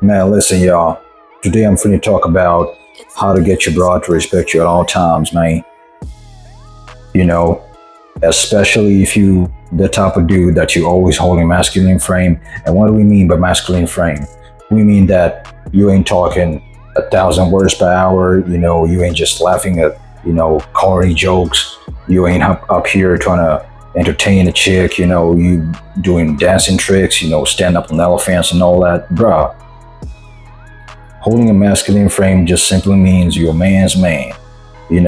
Man, listen, y'all. Today I'm finna talk about how to get your broad to respect you at all times, man. You know, especially if you the type of dude that you always holding masculine frame. And what do we mean by masculine frame? We mean that you ain't talking 1,000 words per hour. You ain't just laughing at corny jokes. You ain't up here trying to entertain a chick. You doing dancing tricks. Stand up on elephants and all that, bruh. Holding a masculine frame just simply means you're a man's man. You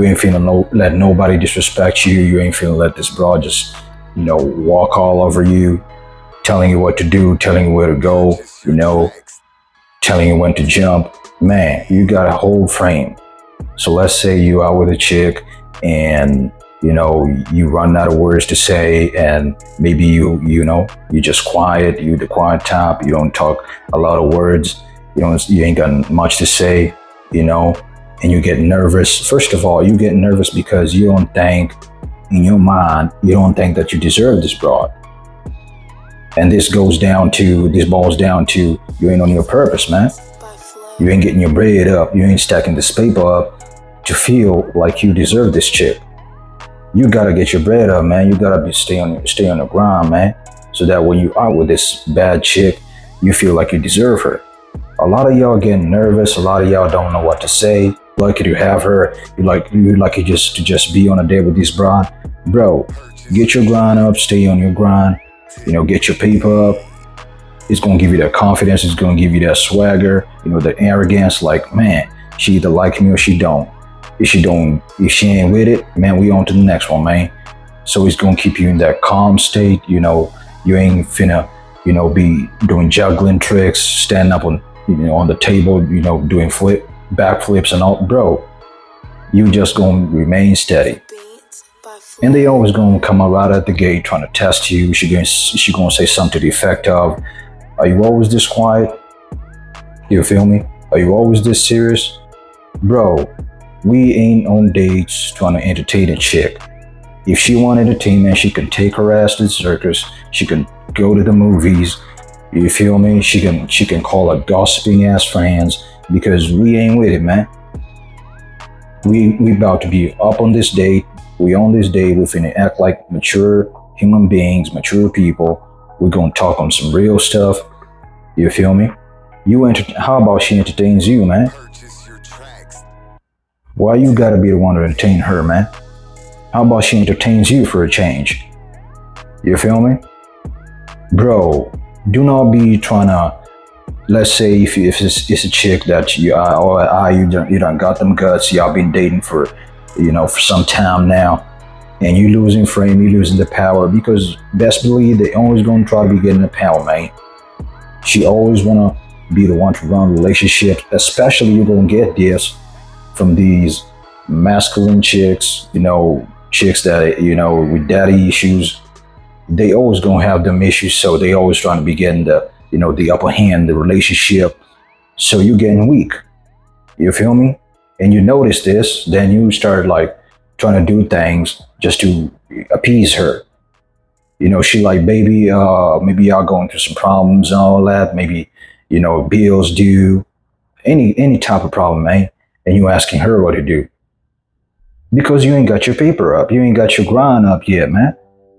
ain't finna let nobody disrespect you. You ain't finna let this broad just, walk all over you, telling you what to do, telling you where to go, telling you when to jump. Man, you got a whole frame. So let's say you out with a chick and, you run out of words to say, and maybe you just quiet, you the quiet type, you don't talk a lot of words, you ain't got much to say, and you get nervous. First of all, you get nervous because you don't think in your mind, you don't think that you deserve this broad. And this boils down to you ain't on your purpose, man. You ain't getting your bread up. You ain't stacking this paper up to feel like you deserve this chick. You gotta get your bread up, man. You gotta stay on the grind, man. So that when you out with this bad chick, you feel like you deserve her. A lot of y'all getting nervous. A lot of y'all don't know what to say. Lucky to have her. You lucky just to just be on a date with this broad. Bro, get your grind up. Stay on your grind. Get your paper up. It's gonna give you that confidence. It's gonna give you that swagger. The arrogance. Like, man, she either like me or she don't. If she ain't with it, man, we on to the next one, man. So it's gonna keep you in that calm state. You ain't finna, be doing juggling tricks, standing up on the table, doing backflips and all, bro. You just gonna remain steady. And they always gonna come out right at the gate trying to test you. She gonna say something to the effect of, "Are you always this quiet? You feel me? Are you always this serious?" Bro, we ain't on dates trying to entertain a chick. If she want entertainment, she can take her ass to the circus. She can go to the movies. You feel me? She can call her gossiping ass friends, because we ain't with it, man. We about to be up on this date. We on this date. We finna act like mature human beings, mature people. We're gonna talk on some real stuff. You feel me? How about she entertains you, man? Why you gotta be the one to entertain her, man? How about she entertains you for a change? You feel me? Bro, do not be trying to, let's say if it's a chick that you done got them guts, y'all been dating for some time now, and you losing frame, you losing the power, because best believe they always gonna try to be getting the power, man. She always wanna be the one to run relationships, especially you're gonna get this from these masculine chicks, chicks that, with daddy issues. They always gonna have them issues, so they always trying to be getting the upper hand, the relationship. So you getting weak. You feel me? And you notice this, then you start like trying to do things just to appease her. She like, baby, maybe y'all going through some problems and all that. Maybe, bills due, any type of problem, man. And you asking her what to do. Because you ain't got your paper up. You ain't got your grind up yet, man.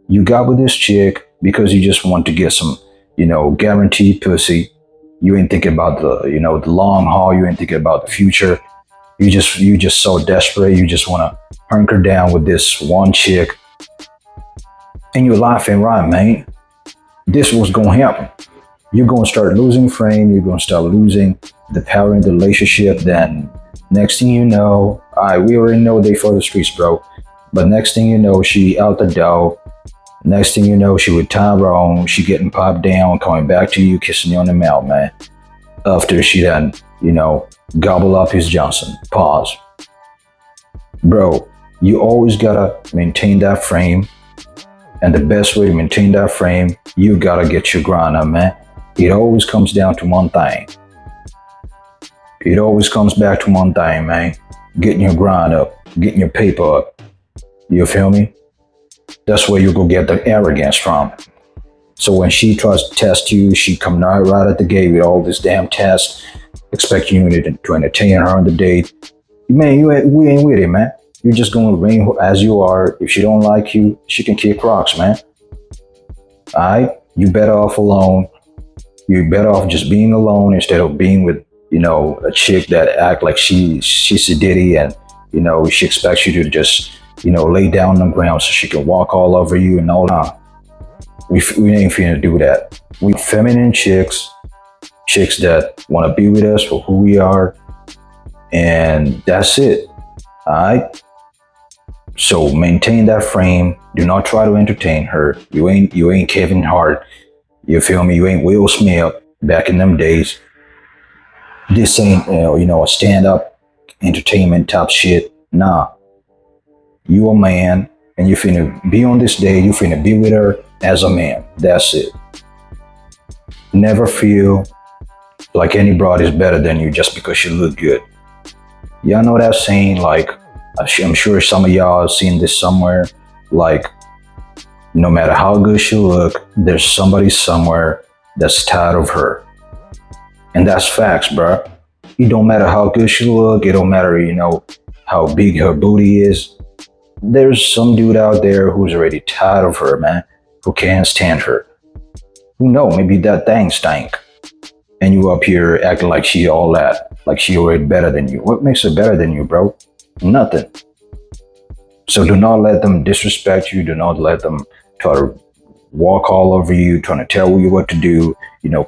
You got with this chick because you just want to get some, guaranteed pussy. You ain't thinking about the long haul. You ain't thinking about the future. You just so desperate. You just want to hunker down with this one chick. And you're laughing, right, man? This was going to happen. You're going to start losing frame. You're going to start losing the power in the relationship. Then next thing you know, we already know they for the streets, bro. But next thing you know, she out the door. Next thing you know, she with Tyrone. She getting popped down, coming back to you, kissing you on the mouth, man. After she done, gobble up his Johnson. Pause. Bro, you always gotta maintain that frame. And the best way to maintain that frame, you gotta get your grind up, man. It always comes down to one thing. It always comes back to one thing, man. Getting your grind up, getting your paper up. You feel me? That's where you go get the arrogance from. So when she tries to test you, she come right at the gate with all this damn tests, expecting you to entertain her on the date. Man, we ain't with it, man. You're just going to remain as you are. If she don't like you, she can kick rocks, man. All right? You better off alone. You're better off just being alone instead of being with, a chick that act like she's a ditty and, she expects you to just, lay down on the ground so she can walk all over you and all that. We ain't finna do that. We feminine chicks that want to be with us for who we are, and that's it. All right. So maintain that frame. Do not try to entertain her. You ain't Kevin Hart. You feel me? You ain't Will Smith back in them days. This ain't a stand up entertainment type shit. Nah. You a man, and you finna be on this day. You finna be with her as a man. That's it. Never feel like any broad is better than you just because you look good. Y'all know that saying, like, I'm sure some of y'all have seen this somewhere, like, no matter how good she look, there's somebody somewhere that's tired of her. And that's facts, bro. It don't matter how good she look, it don't matter, how big her booty is. There's some dude out there who's already tired of her, man, who can't stand her. Who know, maybe that thing stank. And you up here acting like she all that, like she already better than you. What makes her better than you, bro? Nothing. So do not let them disrespect you. Do not let them try to walk all over you, trying to tell you what to do,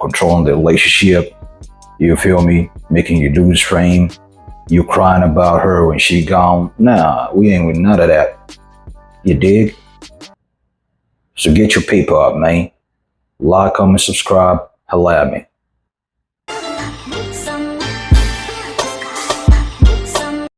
controlling the relationship. You feel me? Making you lose frame. You crying about her when she gone. Nah, we ain't with none of that. You dig? So get your paper up, man. Like, comment, subscribe. Holla at me.